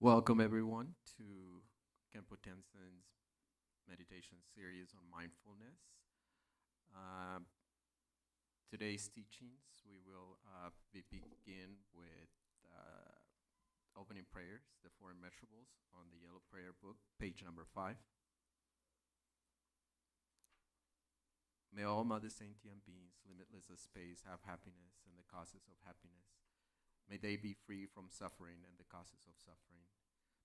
Welcome everyone to Khenpo Tenzin's meditation series on mindfulness. Uh, Today's teachings, we will begin with opening prayers, the four immeasurables on the yellow prayer book, page number 5. May all Mother Sentient beings, limitless as space, have happiness and the causes of happiness. May they be free from suffering and the causes of suffering.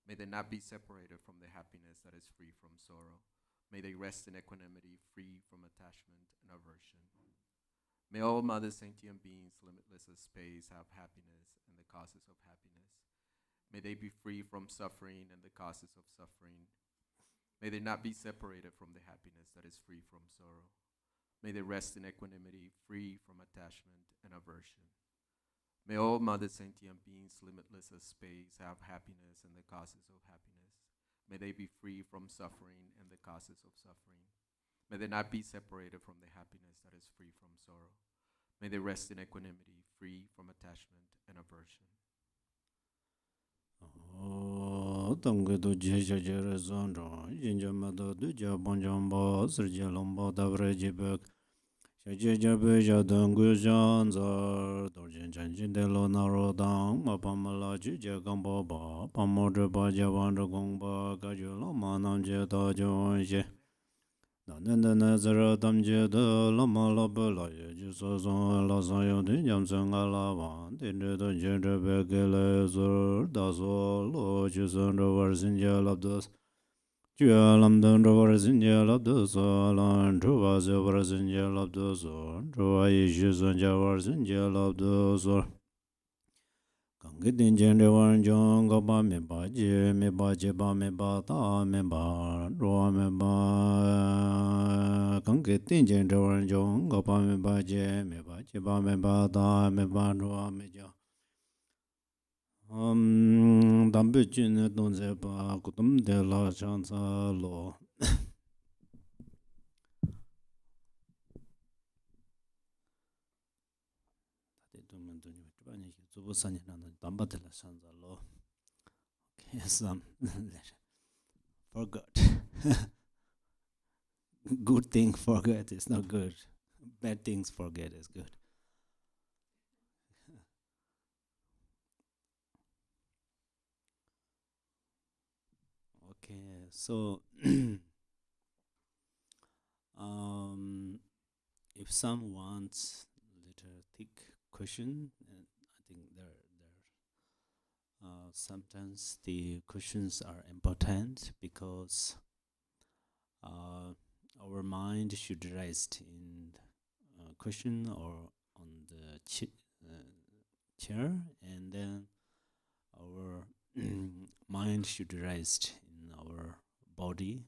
May they not be separated from the happiness that is free from sorrow. May they rest in equanimity, free from attachment and aversion. May all Mother Sentient beings, limitless as space, have happiness and the causes of happiness. May they be free from suffering and the causes of suffering. May they not be separated from the happiness that is free from sorrow. May they rest in equanimity, free from attachment and aversion. May all Mother Sentient beings, limitless as space, have happiness and the causes of happiness. May they be free from suffering and the causes of suffering. May they not be separated from the happiness that is free from sorrow. May they rest in equanimity, free from attachment and aversion. Tamgedo Jeja Jere Zondro, Jinjamado Duja Bonjambo, Serjalombo Davrejibek, Shajabe Jadangu Janzar, Dorjin Janjin de Lonaro Dang, Mapamala Jija Gamboba, Pamodra Bajavanda Gongba, Gajula Manam Jeta Jonje. Nanda Nazara Damje de Lama Labela, Jusozon Lazayo de Jamsang Alavan, Dinde the Gender Begelezer, Dazo, Lodges and Rovers in Jalabdos, Jualam the Rovers in Jalabdos, Alan, Trovas overs in Jalabdos, Trova issues and Javars in Jalabdos. Gidin Gender one Jong Gaba me baje me ba me ba ta me ba ro me ba Gidin Gender one Jong Gaba me baje me ba me ba ta me ba ro me ja dambe jin don ze ba kutum de la chan sa lo Some forgot. Good thing forget is not good. Bad things forget is good. Okay, so if some wants little thick question, I think sometimes the questions are important because our mind should rest in cushion or on the chair, and then our mind should rest in our body,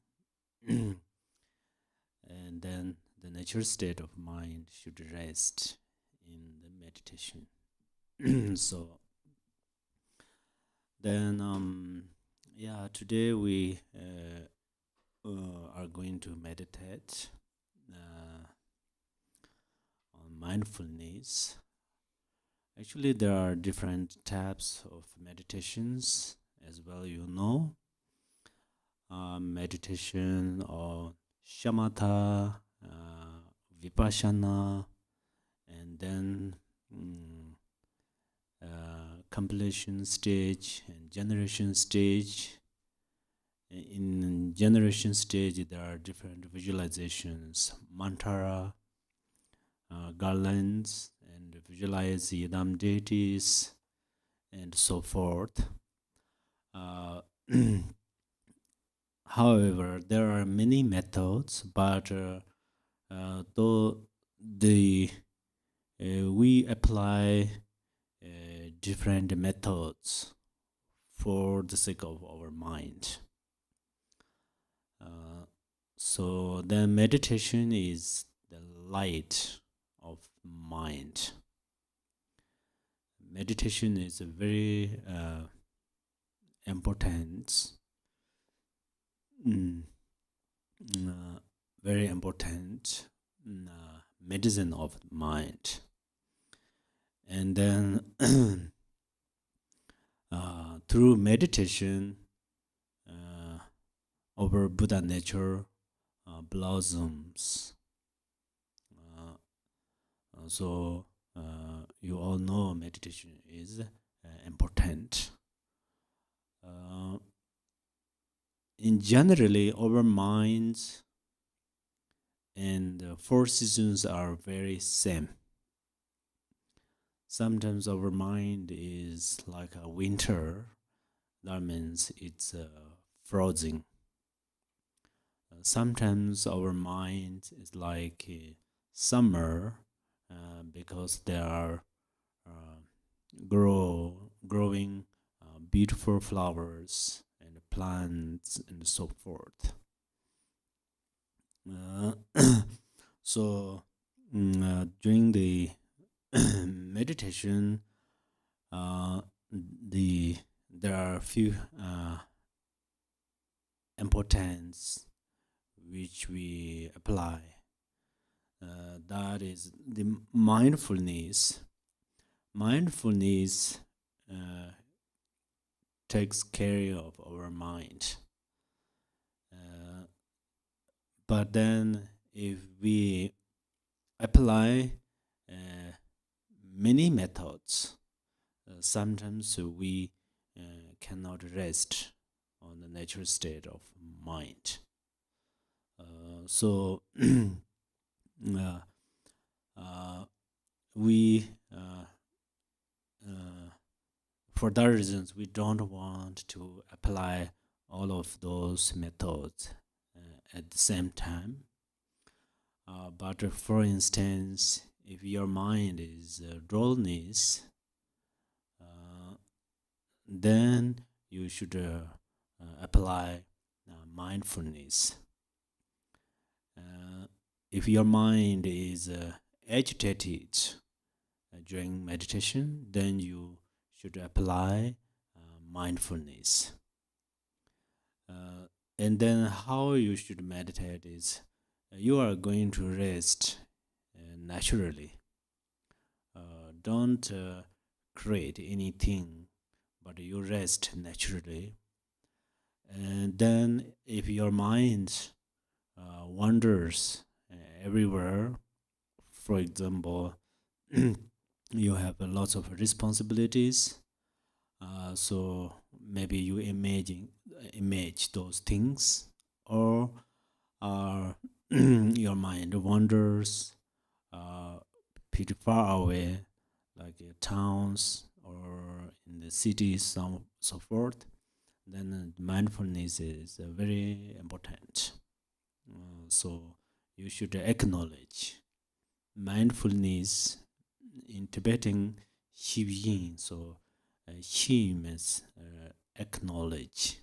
and then the natural state of mind should rest in the meditation. So then today we are going to meditate on mindfulness. Actually, there are different types of meditations as well, meditation or shamatha, vipassana, and then completion stage and generation stage. In generation stage, there are different visualizations, mantra, garlands, and visualize Yidam deities, and so forth. However, there are many methods, but though we apply different methods for the sake of our mind. So the meditation is the light of mind. Meditation is a very important medicine of mind. And then through meditation, our Buddha nature blossoms. So you all know meditation is important. In generally, our minds and four seasons are very same. Sometimes our mind is like a winter. That means it's frozen. Sometimes our mind is like summer because there are growing beautiful flowers and plants and so forth. So during the meditation, there are a few importance which we apply. That is the mindfulness. Mindfulness takes care of our mind. But then if we apply many methods, sometimes we cannot rest on the natural state of mind. So we for that reasons we don't want to apply all of those methods at the same time. But for instance, if your mind is dullness, then you should apply mindfulness. If your mind is agitated during meditation, then you should apply mindfulness. And then how you should meditate is you are going to rest naturally. Don't create anything, but you rest naturally. And then if your mind wanders everywhere, for example, you have lots of responsibilities, so maybe you image those things, or your mind wanders pretty far away, like towns or in the cities, so forth. Then mindfulness is very important. So you should acknowledge mindfulness. In Tibetan, Yin. So Shi means acknowledge,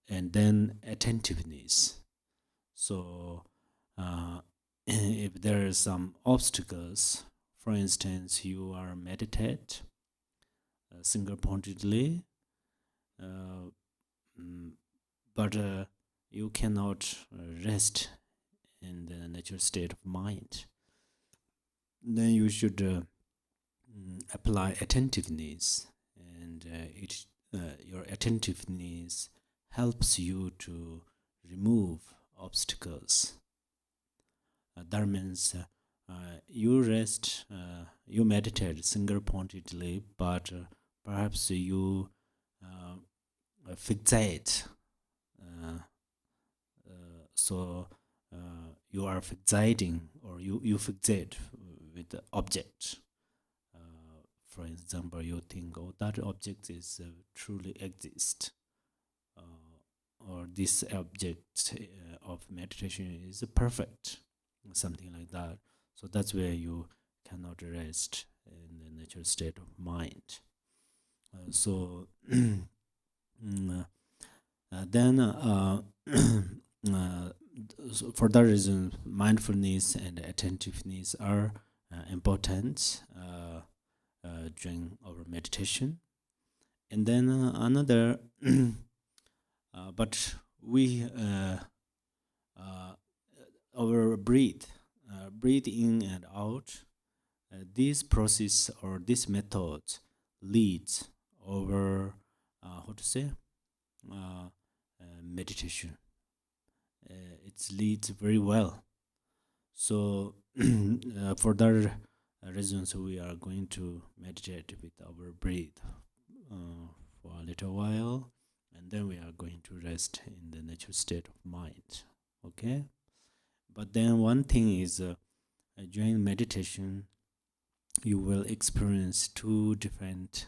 and then attentiveness. So if there are some obstacles, for instance, you are meditate single-pointedly, but you cannot rest in the natural state of mind, then you should apply attentiveness, and your attentiveness helps you to remove obstacles. That means you rest, you meditate single-pointedly, but perhaps you fixate. So you are fixating, or you fixate with the object. For example, you think, oh, that object is truly exist, or this object of meditation is perfect, something like that. So that's where you cannot rest in the natural state of mind. So so for that reason, mindfulness and attentiveness are important during our meditation. And then another, but we our breathe in and out. This process or this method leads over how to say meditation. It leads very well. So for that reasons, we are going to meditate with our breath for a little while, and then we are going to rest in the natural state of mind. Okay, but then one thing is during meditation, you will experience two different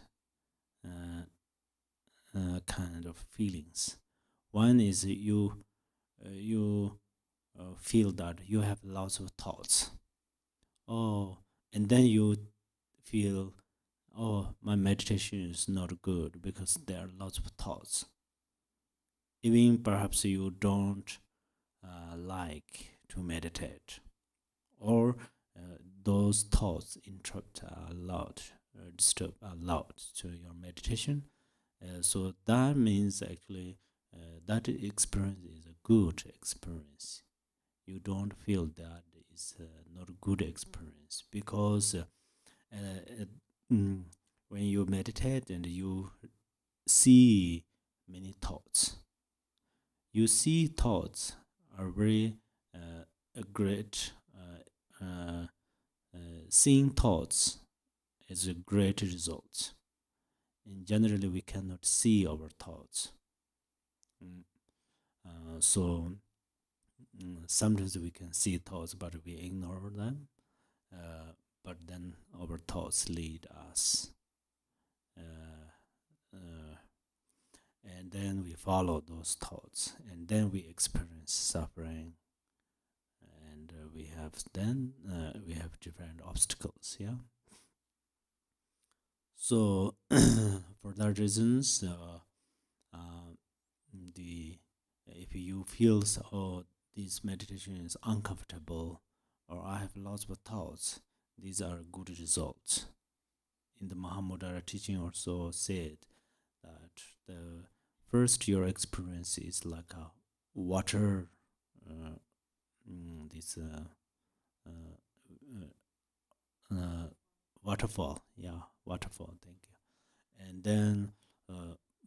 uh, kind of feelings. One is you feel that you have lots of thoughts. Oh, and then you feel, oh, my meditation is not good because there are lots of thoughts. Even perhaps you don't like to meditate, or those thoughts interrupt a lot, disturb a lot to your meditation. So that means actually that experience is a good experience. You don't feel that is not a good experience because when you meditate and you see many thoughts, you see thoughts are very great. Seeing thoughts is a great result. And generally, we cannot see our thoughts. So sometimes we can see thoughts, but we ignore them. But then our thoughts lead us. And then we follow those thoughts, and then we experience suffering, and we have different obstacles. Yeah. So for that reasons, the if you feel oh, this meditation is uncomfortable, or I have lots of thoughts, these are good results. In the Mahamudra teaching also said that the first your experience is like a water, this waterfall. Yeah, waterfall. Thank you. And then,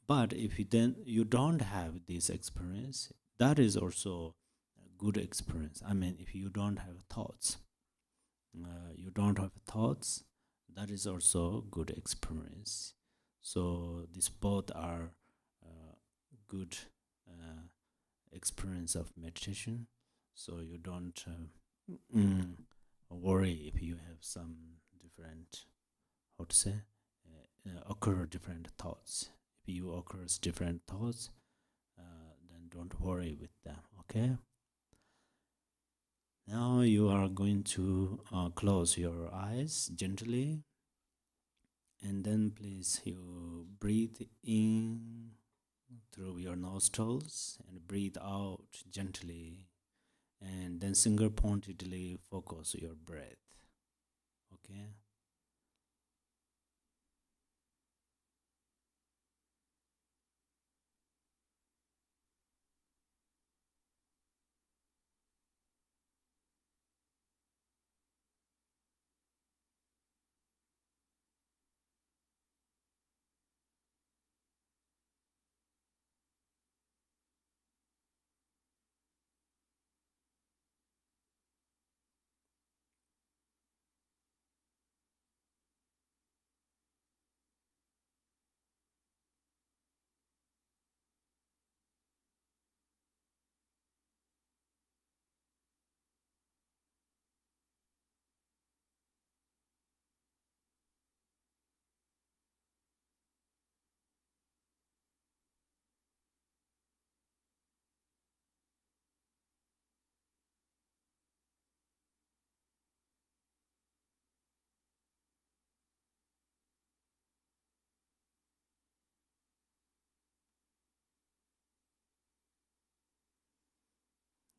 but if you don't have this experience, that is also a good experience. I mean, if you don't have thoughts, that is also good experience. So these both are good experience of meditation. So you don't worry if you have some different, how to say, occur different thoughts. If you occurs different thoughts, then don't worry with them. Okay. Now you are going to close your eyes gently, and then please you breathe in through your nostrils and breathe out gently, and then single pointedly focus your breath. Okay.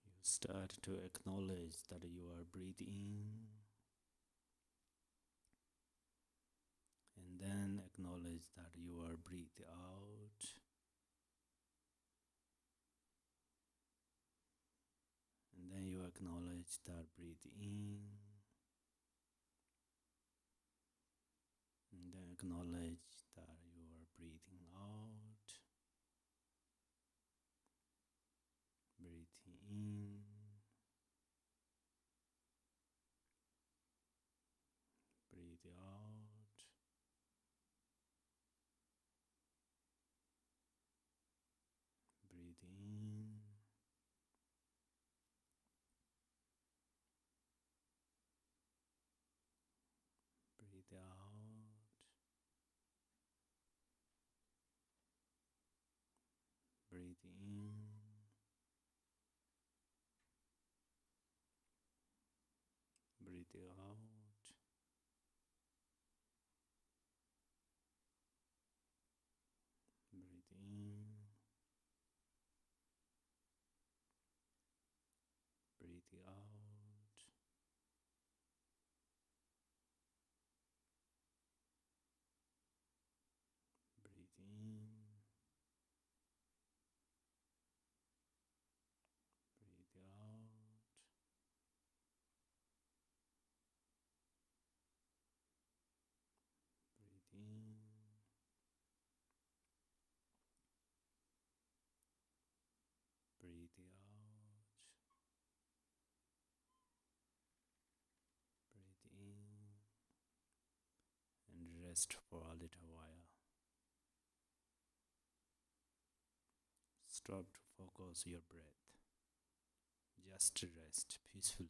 You start to acknowledge that you are breathing, and then acknowledge that you are breathing out, and then you acknowledge that breathe in, and then acknowledge that you are breathe breathe out, breathe in, breathe out, breathe in, breathe out, breathe in, breathe out, breathe in, breathe out, breathe in, breathe out, breathe in, and rest for a little while. Stop to focus your breath. Just rest peacefully.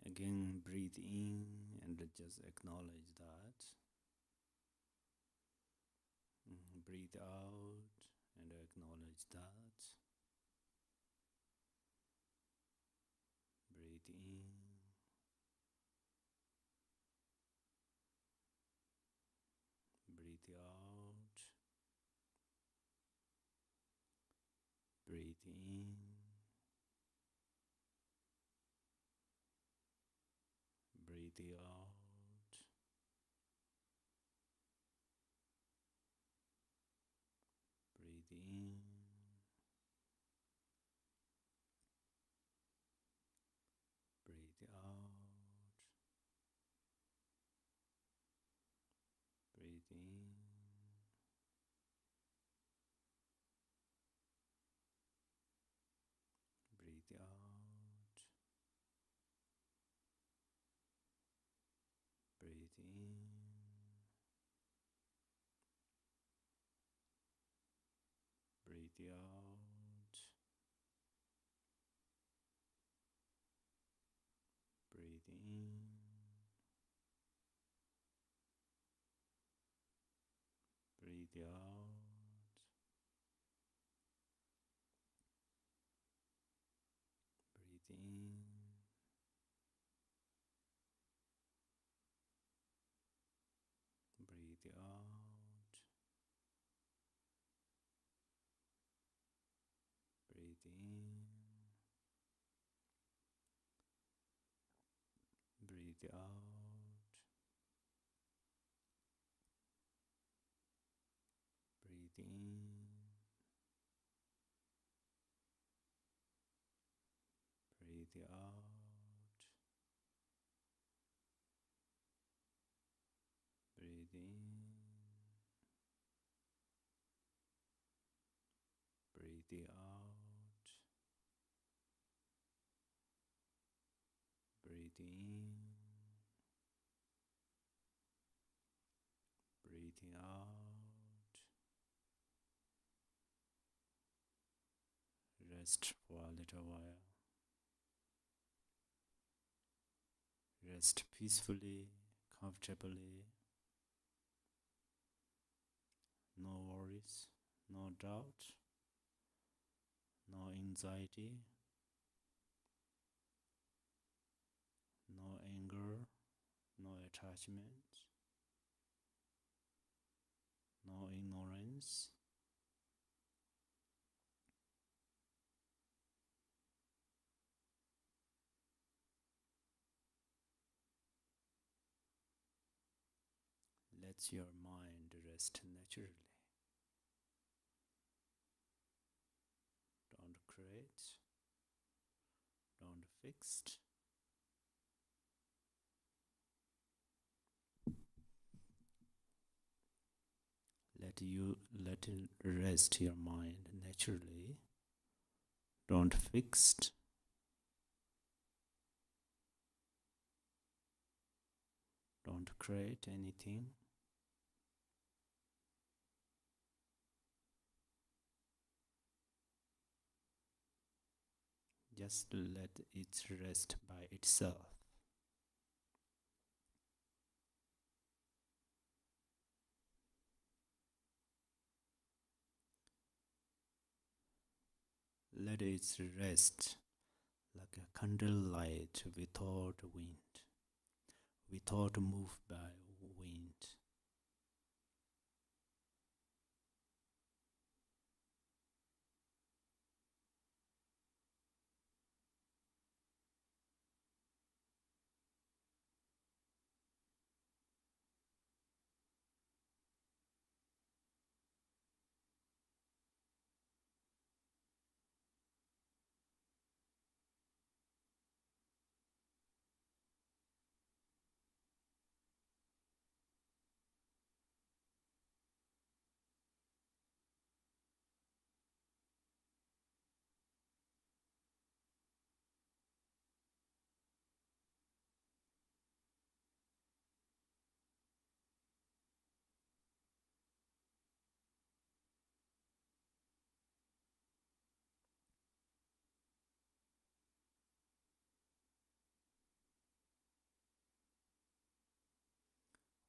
Again, breathe in and just acknowledge that. Breathe out and acknowledge that. Breathe in. Breathe out. Breathe in. Breathe out. Breathe in. Breathe out. Breathe in. Breathe out. Breathe in. Breathe out. Breathe in. Breathe out. Breathe in. Breathe out. Breathe in. Breathe out. Breathe in. Breathe out. Breathe in. Breathe out. Breathe in. Breathe out. Rest for a little while. Rest peacefully, comfortably. No worries, no doubt, no anxiety, no anger, no attachment, no ignorance. Let your mind rest naturally. Don't create, don't fix. Let it rest your mind naturally. Don't fix. Don't create anything. Just let it rest by itself. Let it rest like a candlelight without wind, without moved by wind.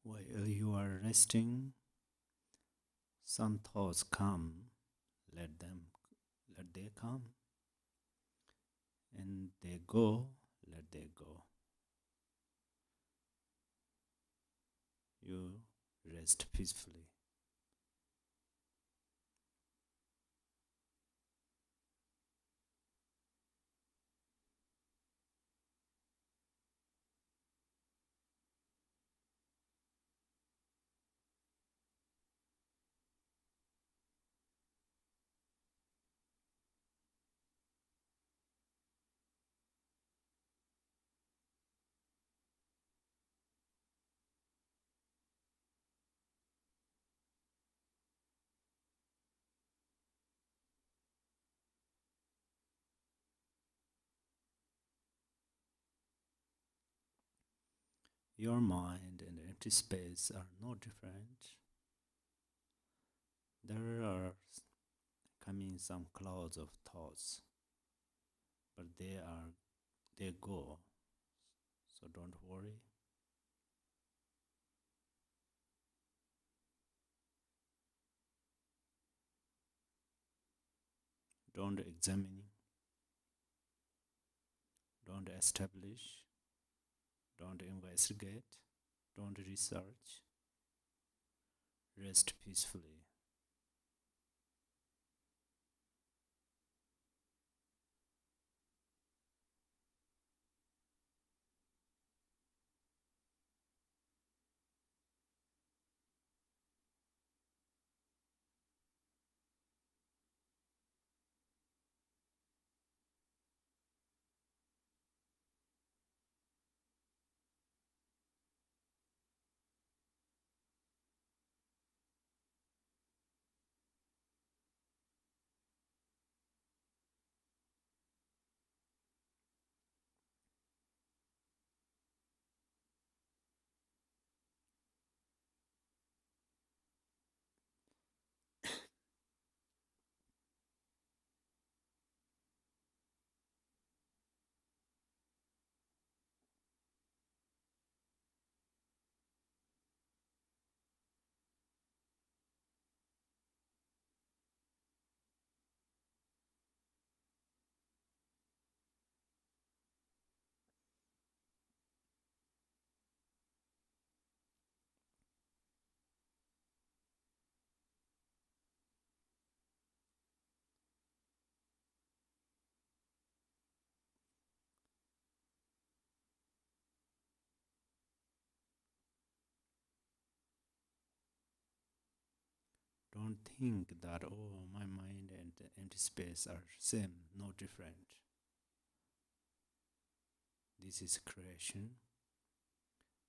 While you are resting, some thoughts come, let they come, and they go, let they go. You rest peacefully. Your mind and empty space are no different. There are coming some clouds of thoughts, but they go, so don't worry. Don't examine, don't establish, don't investigate, don't research. Rest peacefully. don't think that, oh, my mind and the empty space are same, no different. This is creation,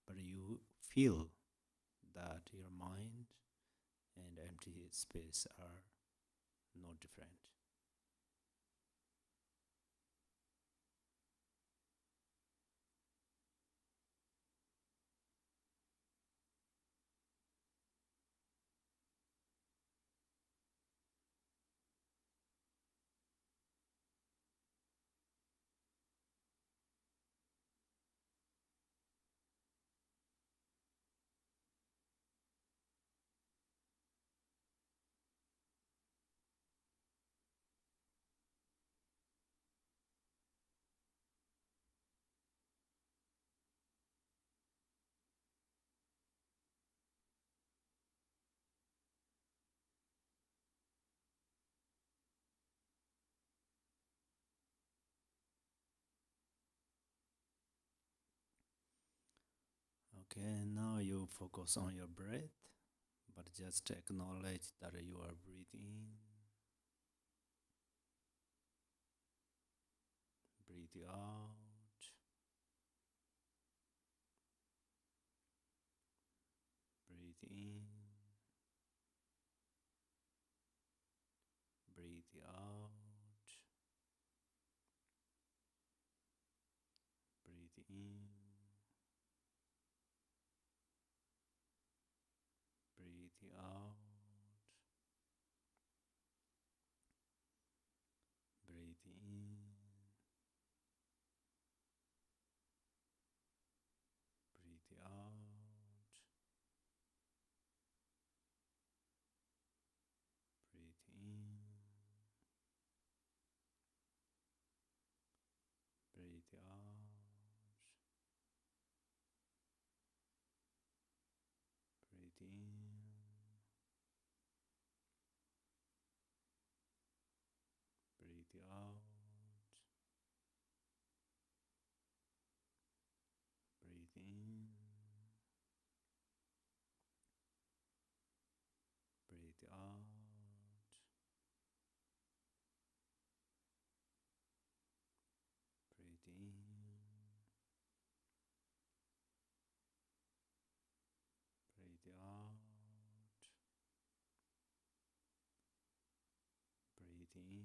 but you feel that your mind and empty space are no different. Okay, now you focus on your breath, but just acknowledge that you are breathing, breathe out, breathe in, breathe out, breathe in, breathe out, breathe in, breathe out, breathe in, breathe out, breathe in, breathe out, breathe in, breathe out, breathe in, breathe out, breathe in,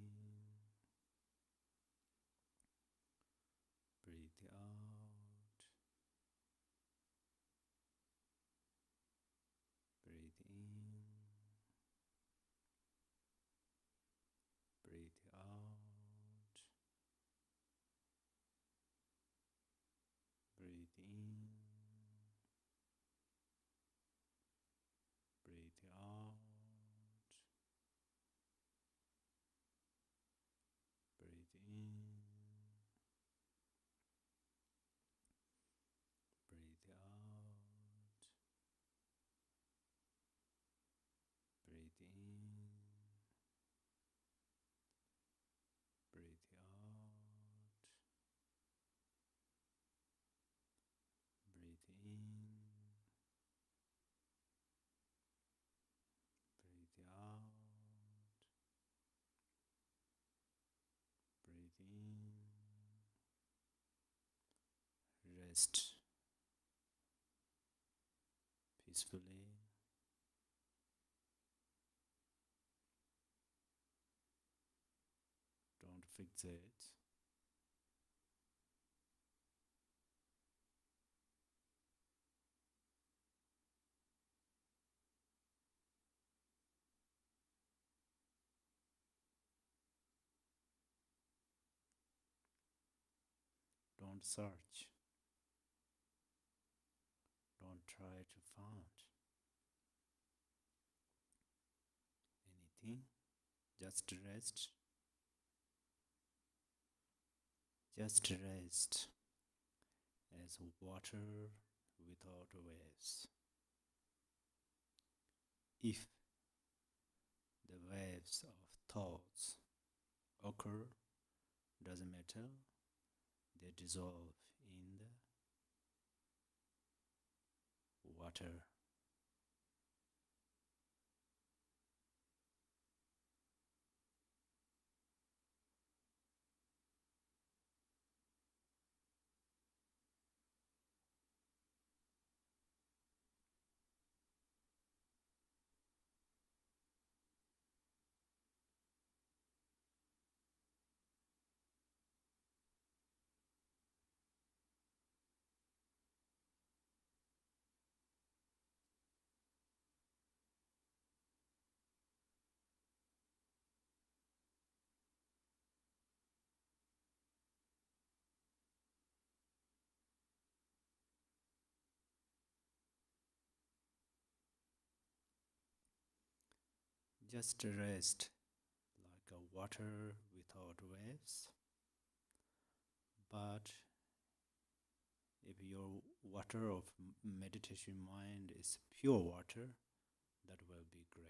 breathe out, breathe in, breathe out, breathe in, breathe out, breathe in, breathe out, breathe in, breathe out, breathe in, breathe out, breathe in, rest peacefully. Don't fixate. Don't search. Don't try to find anything. Just rest. Just rest as water without waves. If the waves of thoughts occur, doesn't matter, they dissolve in the water. Just rest like a water without waves. But if your water of meditation mind is pure water, that will be great.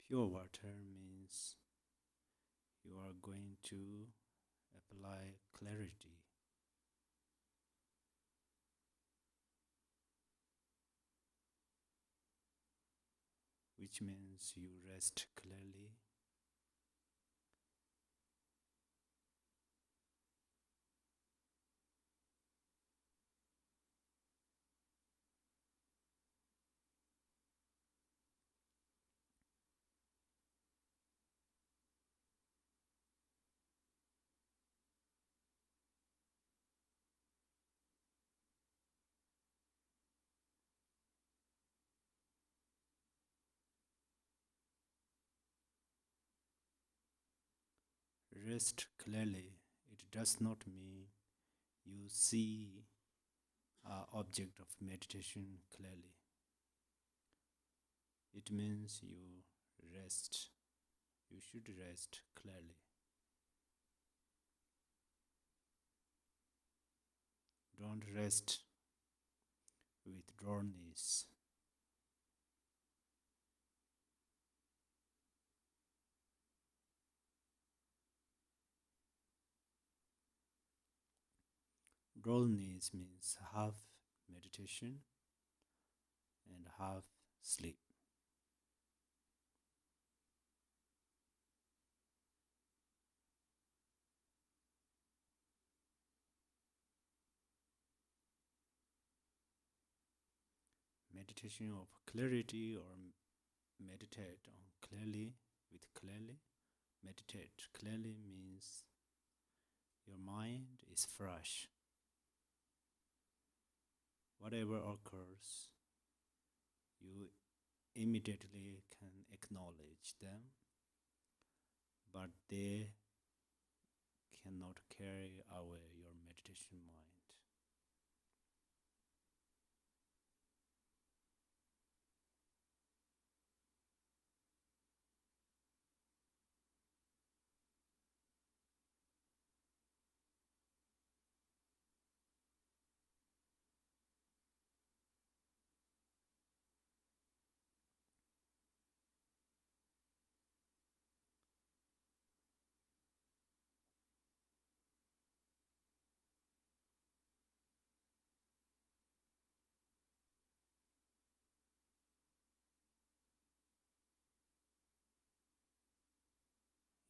Pure water means you are going to apply clarity, which means you rest clearly. Rest clearly, it does not mean you see an object of meditation clearly. It means you rest. You should rest clearly. Don't rest with drawness. Drawness means half meditation and half sleep. Meditation of clarity or meditate on clearly with clearly. Meditate clearly means your mind is fresh. Whatever occurs, you immediately can acknowledge them, but they cannot carry away your meditation mind.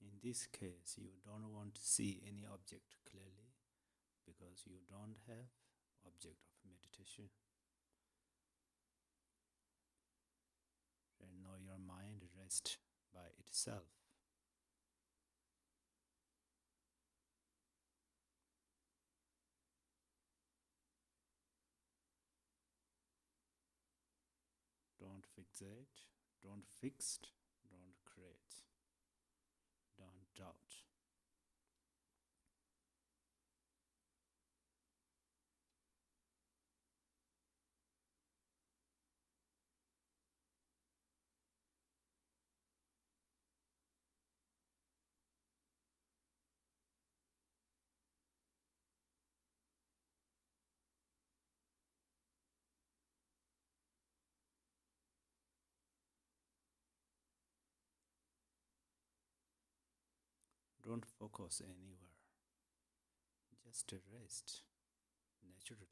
In this case, you don't want to see any object clearly because you don't have object of meditation. And now your mind rests by itself. Don't fixate, don't fix, don't create, don't doubt. Don't focus anywhere. Just rest naturally.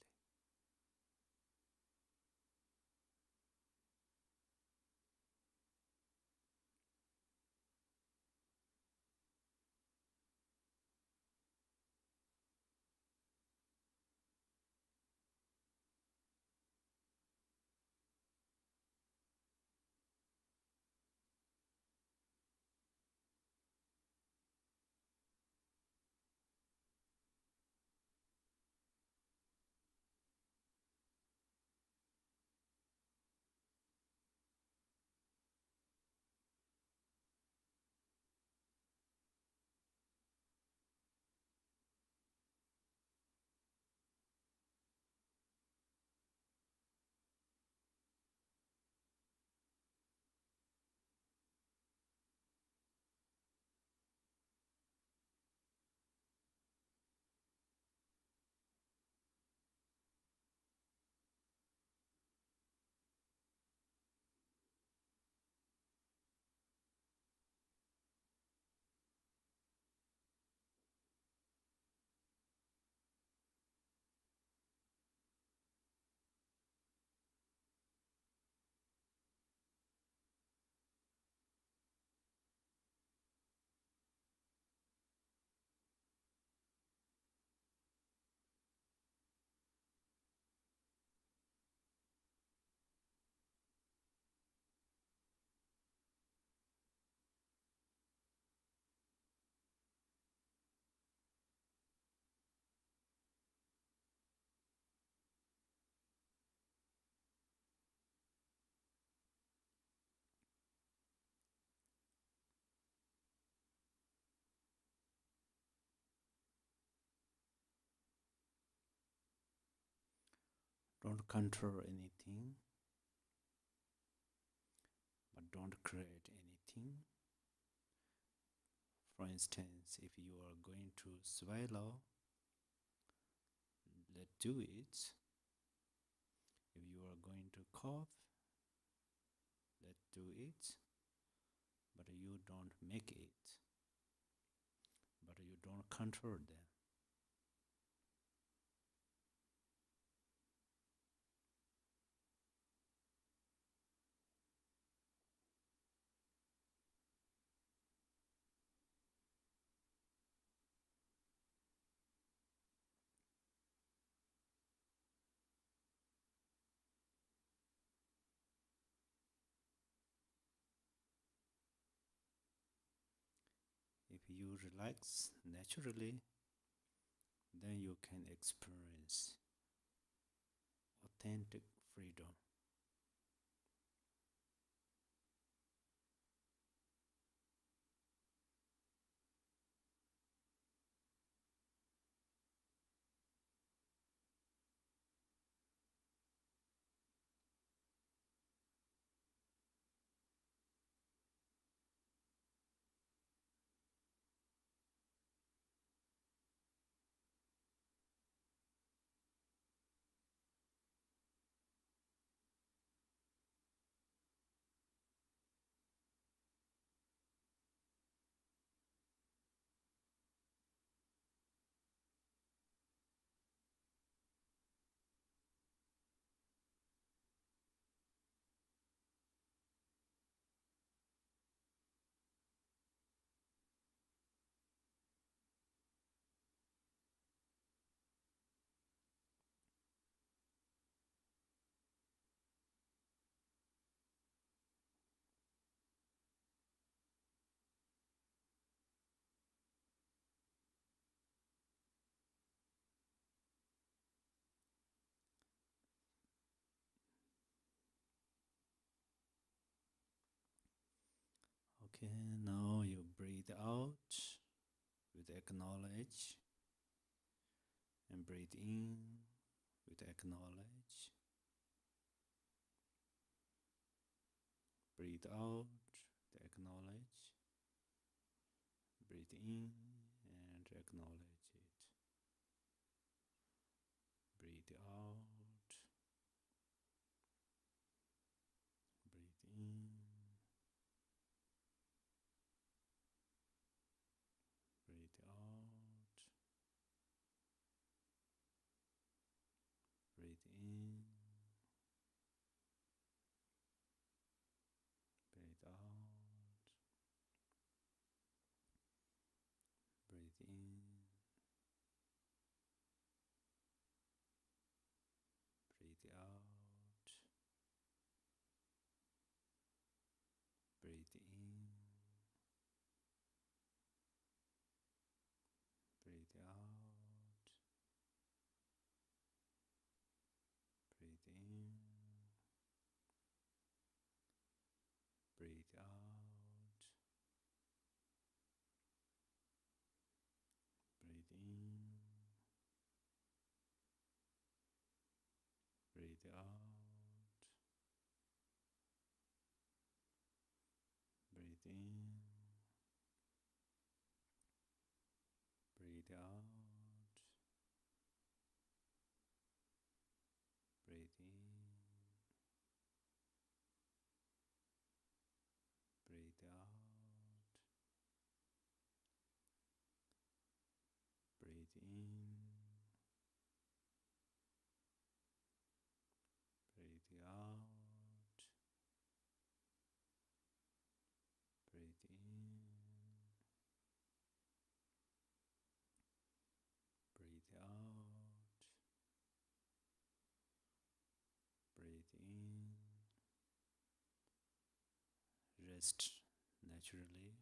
don't control anything, but don't create anything. For instance, if you are going to swallow, let's do it. If you are going to cough, let's do it. But you don't make it. But you don't control them. If you relax naturally, then you can experience authentic freedom. Okay, now you breathe out with acknowledge, and breathe in with acknowledge. Breathe out, acknowledge. Breathe in and acknowledge it. Breathe out. Breathe in. Breathe out. Breathe in. Breathe out. Breathe in. Breathe out. Breathe in. Breathe out. Breathe in. Breathe out. Breathe in. Breathe out. Breathe in. Breathe out. Breathe in. Breathe out. Breathe in. Breathe out. Breathe in. Breathe out. Breathe in. Rest naturally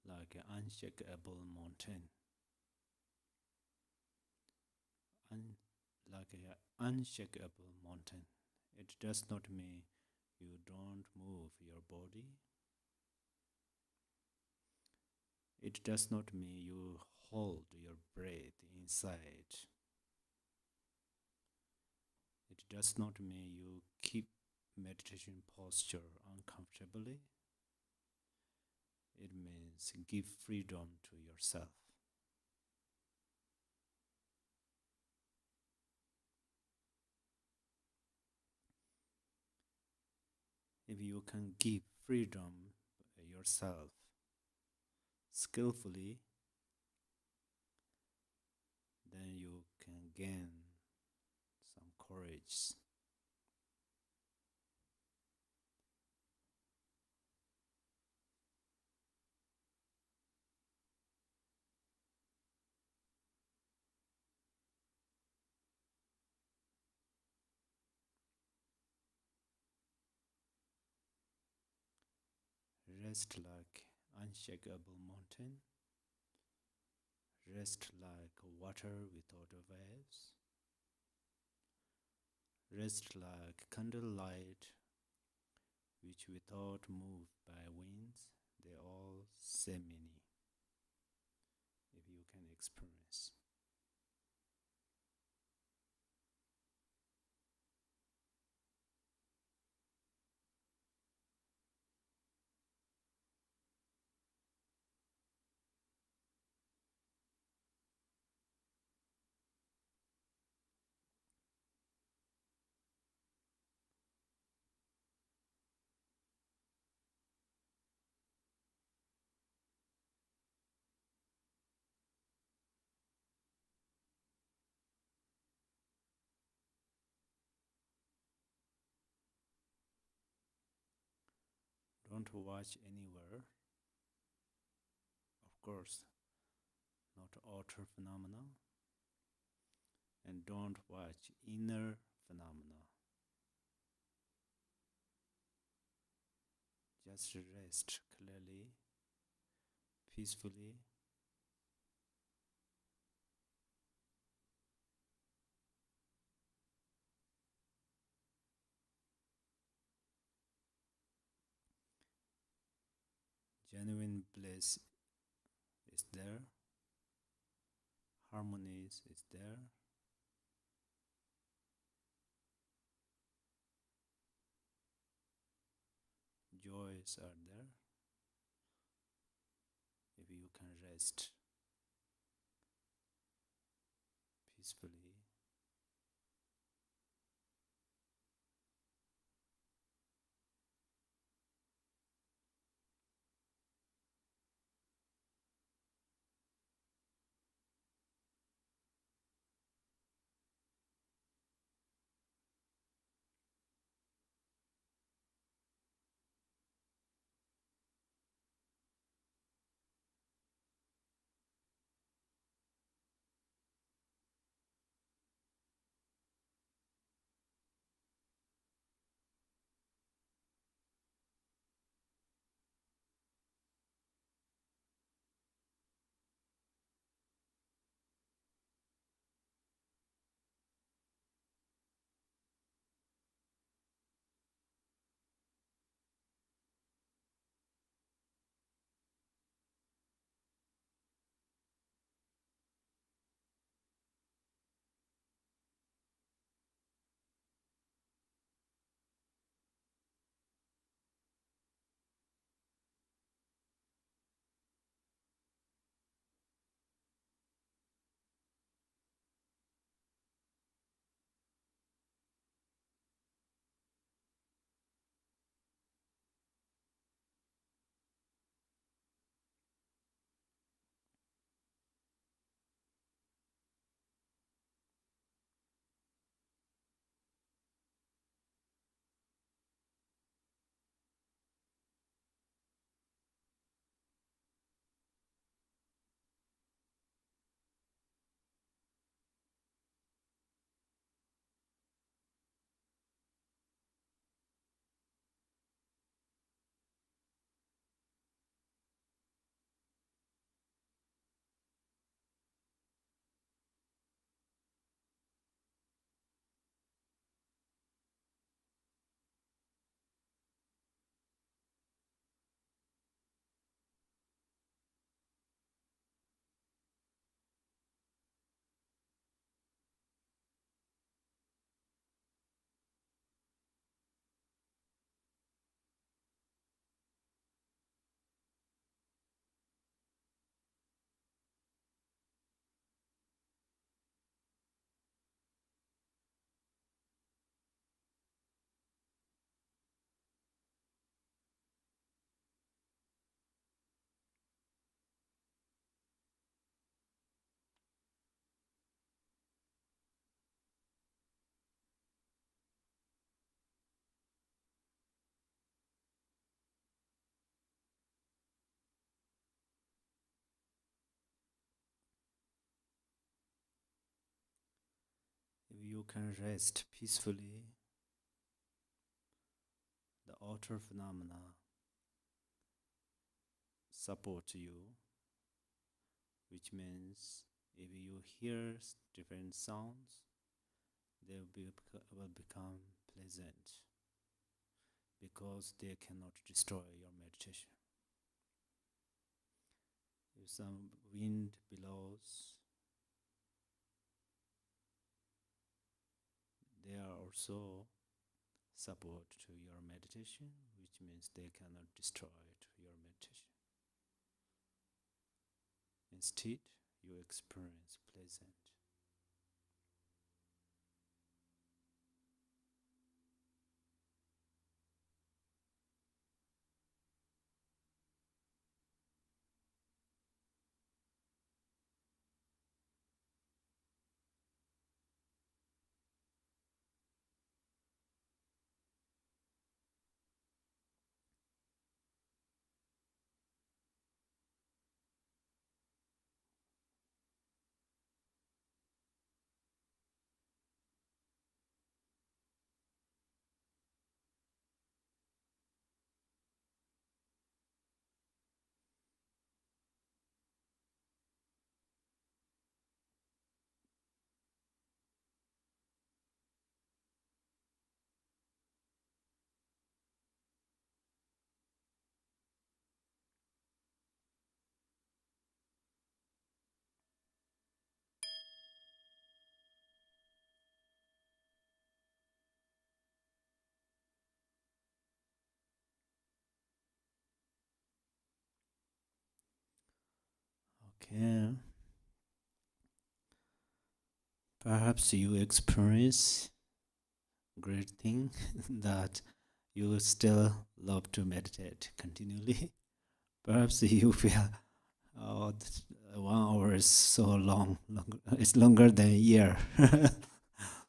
like an unshakable mountain. Like an unshakable mountain. It does not mean you don't move your body. It does not mean you hold your breath inside. It does not mean you keep meditation posture uncomfortably. It means give freedom to yourself. If you can give freedom yourself skillfully, then you can gain some courage. Rest like unshakable mountain. Rest like water without waves. Rest like candlelight which without moved by winds, they all say many, if you can experience. Don't watch anywhere, of course, not outer phenomena, and don't watch inner phenomena. Just rest clearly, peacefully. Genuine bliss is there, harmony is there. Joys are there if you can rest peacefully. you can rest peacefully, the outer phenomena support you, which means if you hear different sounds, they will become pleasant because they cannot destroy your meditation. If some wind blows, they are also support to your meditation, which means they cannot destroy your meditation. Instead, you experience pleasant. Okay. Perhaps you experience great thing that you still love to meditate continually. Perhaps you feel, oh, 1 hour is so long, it's longer than a year.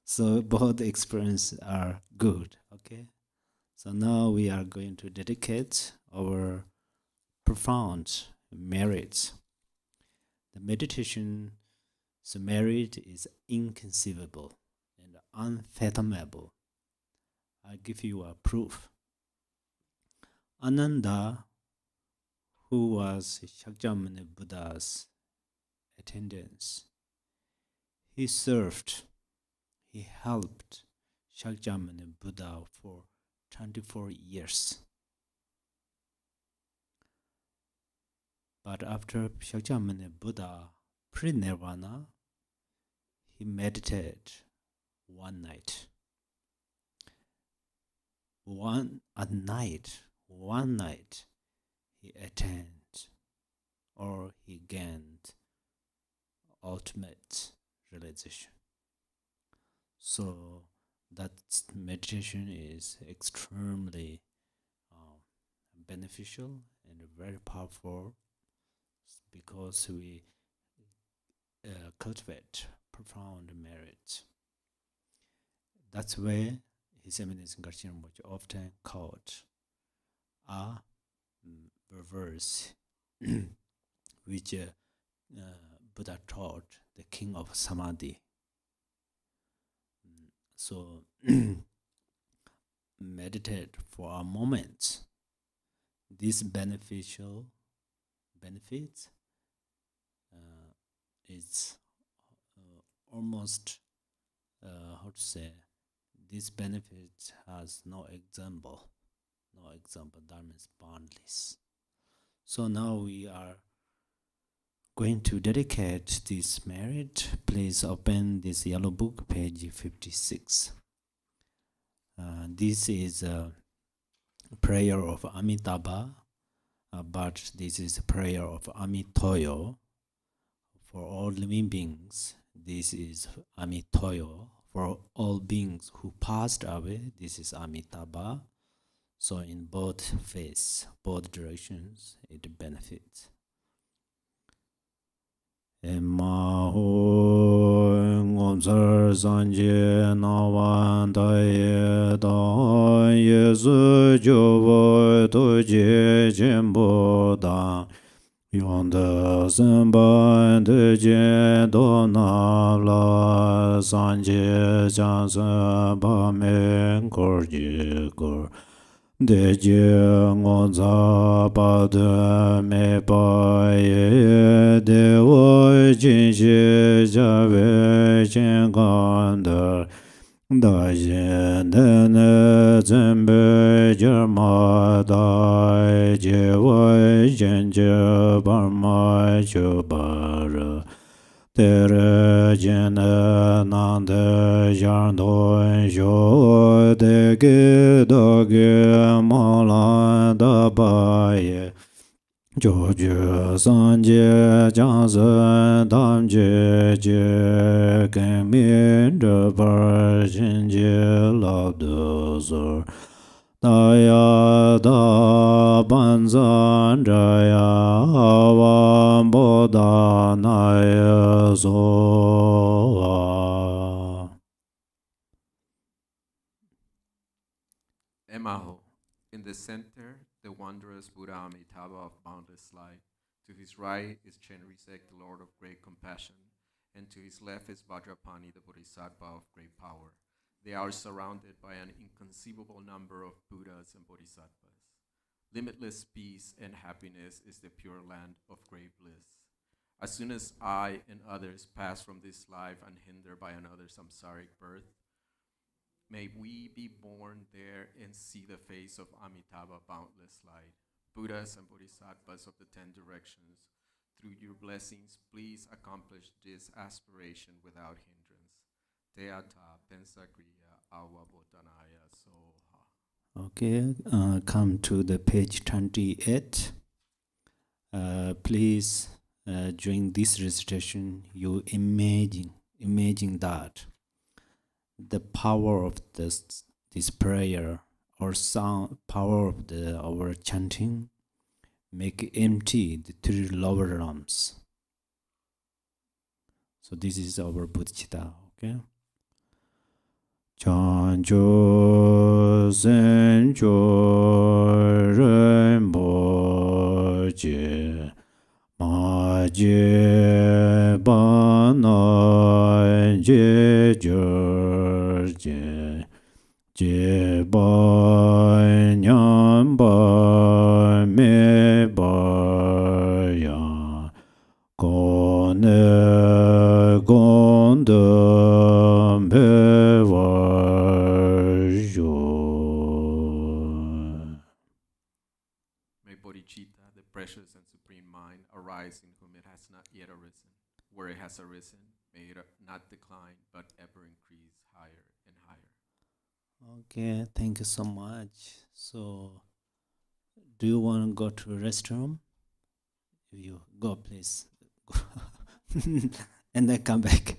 So both experiences are good, okay? So now we are going to dedicate our profound merits. The meditation's merit is inconceivable and unfathomable. I'll give you a proof. Ananda, who was Shakyamuni Buddha's attendant, he helped Shakyamuni Buddha for 24 years. But after Shakyamuni Buddha pre-nirvana, he meditated one night. One night he attained or he gained ultimate realization. So that meditation is extremely beneficial and very powerful because we cultivate profound merit. That's why His Eminence Garchen Rinpoche often called a verse which Buddha taught the king of Samadhi. So meditate for a moment. These benefits is almost how to say, this benefit has no example. That means boundless. So now we are going to dedicate this merit. Please open this yellow book, page 56. This is a prayer of Amitabha, but this is a prayer of Amitoyo. For all living beings, this is Amitoyo. For all beings who passed away, this is Amitabha. So in both faiths, both directions, it benefits. Emaho ngomsar sanje nawan daye da yesu jovo toje jembo da Yonda Zemba de Je Do Na La Sanje Chan Ba Men Kor Ji Kor De Je Ngon Za Ba De Me Pa Ye De Wo Jin Shi Ja We Chen Gan De Da yin de ne zhen bei jia ma dai jie wei jian jie bar mai jiu ba re de re jian ne nan de jian doi jiu de ge da ge ma lan da ba ye jiu jue san jie jiang zhen dam jie jie gen min zhe bar xin jie lao de zer da ya da ban zan zhe ya wan bo da na ye so Emaho. In the center, the wondrous Buddha Amitabha of boundless light. To his right is Chenrizek, the Lord of great compassion, and to his left is Vajrapani, the Bodhisattva of great power. They are surrounded by an inconceivable number of Buddhas and Bodhisattvas. Limitless peace and happiness is the pure land of great bliss. As soon as I and others pass from this life unhindered by another samsaric birth, may we be born there and see the face of Amitabha, boundless light. Buddhas and Bodhisattvas of the 10 directions, through your blessings, please accomplish this aspiration without hindrance. Teata pensagriya avabotanaya soha. Okay, come to the page 28. Please, during this recitation, you imagine that the power of this prayer or sound, power of our chanting, make empty the three lower realms. So this is our bodhicitta, okay? Chanjo Zenjo Renpo Je Ma Je Ba Na Je Jor Je Je Ba Nyam Ba Me Ba Ya Ko Ne Gon De Me Wa Jo. May bodhicitta, the precious and supreme mind, arise in whom it has not yet arisen. Where it has arisen, may it not decline, but ever increase higher and higher. Okay, thank you so much. So, do you want to go to the restroom? If you go, please. And then come back.